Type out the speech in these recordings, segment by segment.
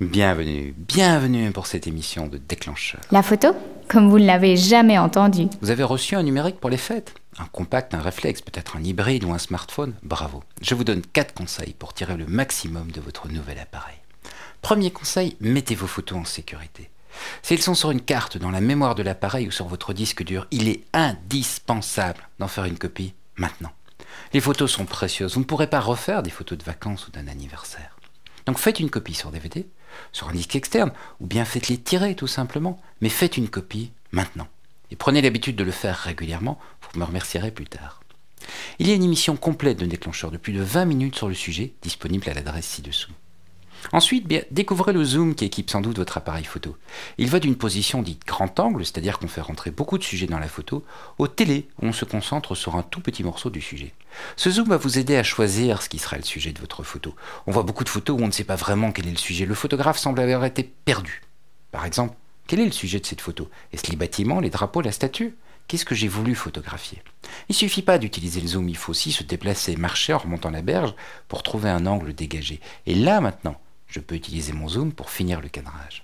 Bienvenue pour cette émission de Déclencheur. La photo, comme vous ne l'avez jamais entendu. Vous avez reçu un numérique pour les fêtes? Un compact, un réflexe, peut-être un hybride ou un smartphone? Bravo. Je vous donne 4 conseils pour tirer le maximum de votre nouvel appareil. Premier conseil, mettez vos photos en sécurité. Si elles sont sur une carte, dans la mémoire de l'appareil ou sur votre disque dur, il est indispensable d'en faire une copie maintenant. Les photos sont précieuses, vous ne pourrez pas refaire des photos de vacances ou d'un anniversaire. Donc faites une copie sur DVD, sur un disque externe, ou bien faites-les tirer tout simplement, mais faites une copie maintenant. Et prenez l'habitude de le faire régulièrement, vous me remercierez plus tard. Il y a une émission complète de Déclencheur de plus de 20 minutes sur le sujet, disponible à l'adresse ci-dessous. Ensuite, découvrez le zoom qui équipe sans doute votre appareil photo. Il va d'une position dite grand angle, c'est-à-dire qu'on fait rentrer beaucoup de sujets dans la photo, au télé où on se concentre sur un tout petit morceau du sujet. Ce zoom va vous aider à choisir ce qui sera le sujet de votre photo. On voit beaucoup de photos où on ne sait pas vraiment quel est le sujet. Le photographe semble avoir été perdu. Par exemple, quel est le sujet de cette photo? Est-ce les bâtiments, les drapeaux, la statue? Qu'est-ce que j'ai voulu photographier? Il ne suffit pas d'utiliser le zoom, il faut aussi se déplacer, marcher en remontant la berge pour trouver un angle dégagé. Et là maintenant, je peux utiliser mon zoom pour finir le cadrage.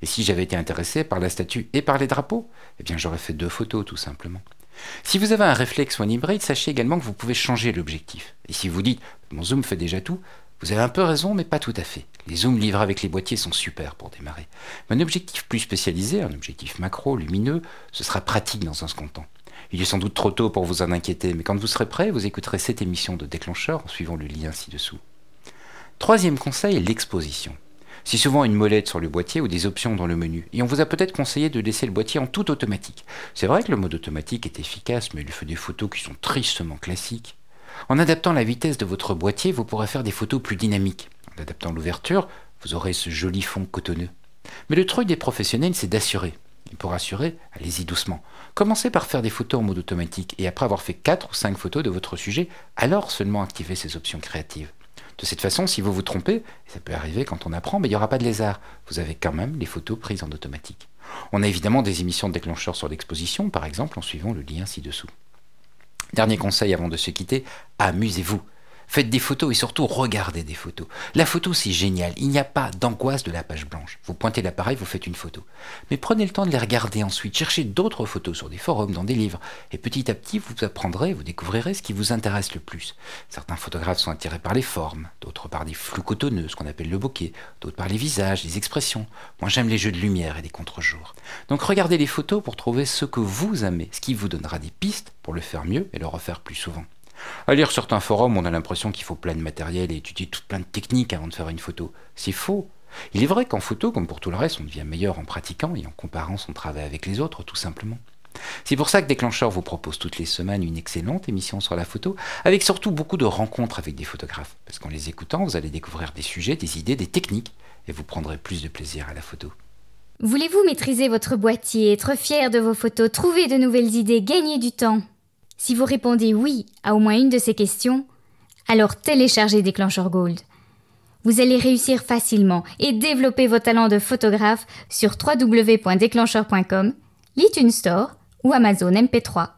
Et si j'avais été intéressé par la statue et par les drapeaux, eh bien j'aurais fait 2 photos tout simplement. Si vous avez un réflexe ou un hybride, sachez également que vous pouvez changer l'objectif. Et si vous dites « mon zoom fait déjà tout », vous avez un peu raison, mais pas tout à fait. Les zooms livrés avec les boîtiers sont super pour démarrer. Mais un objectif plus spécialisé, un objectif macro, lumineux, ce sera pratique dans un second temps. Il est sans doute trop tôt pour vous en inquiéter, mais quand vous serez prêt, vous écouterez cette émission de Déclencheur en suivant le lien ci-dessous. Troisième conseil, l'exposition. C'est souvent une molette sur le boîtier ou des options dans le menu, et on vous a peut-être conseillé de laisser le boîtier en tout automatique. C'est vrai que le mode automatique est efficace, mais il fait des photos qui sont tristement classiques. En adaptant la vitesse de votre boîtier, vous pourrez faire des photos plus dynamiques. En adaptant l'ouverture, vous aurez ce joli fond cotonneux. Mais le truc des professionnels, c'est d'assurer. Et pour assurer, allez-y doucement. Commencez par faire des photos en mode automatique, et après avoir fait 4 ou 5 photos de votre sujet, alors seulement activez ces options créatives. De cette façon, si vous vous trompez, et ça peut arriver quand on apprend, mais il n'y aura pas de lézard. Vous avez quand même les photos prises en automatique. On a évidemment des émissions de Déclencheur sur l'exposition, par exemple, en suivant le lien ci-dessous. Dernier conseil avant de se quitter, amusez-vous. Faites des photos et surtout regardez des photos. La photo, c'est génial. Il n'y a pas d'angoisse de la page blanche. Vous pointez l'appareil, vous faites une photo. Mais prenez le temps de les regarder ensuite. Cherchez d'autres photos sur des forums, dans des livres. Et petit à petit, vous apprendrez, vous découvrirez ce qui vous intéresse le plus. Certains photographes sont attirés par les formes, d'autres par des flous cotonneux, ce qu'on appelle le bokeh, d'autres par les visages, les expressions. Moi, j'aime les jeux de lumière et des contre-jours. Donc regardez les photos pour trouver ce que vous aimez, ce qui vous donnera des pistes pour le faire mieux et le refaire plus souvent. À lire certains forums, on a l'impression qu'il faut plein de matériel et étudier tout plein de techniques avant de faire une photo. C'est faux. Il est vrai qu'en photo, comme pour tout le reste, on devient meilleur en pratiquant et en comparant son travail avec les autres, tout simplement. C'est pour ça que Déclencheur vous propose toutes les semaines une excellente émission sur la photo, avec surtout beaucoup de rencontres avec des photographes. Parce qu'en les écoutant, vous allez découvrir des sujets, des idées, des techniques, et vous prendrez plus de plaisir à la photo. Voulez-vous maîtriser votre boîtier, être fier de vos photos, trouver de nouvelles idées, gagner du temps? Si vous répondez oui à au moins une de ces questions, alors téléchargez Déclencheur Gold. Vous allez réussir facilement et développer vos talents de photographe sur www.déclencheur.com, l'iTunes Store ou Amazon MP3.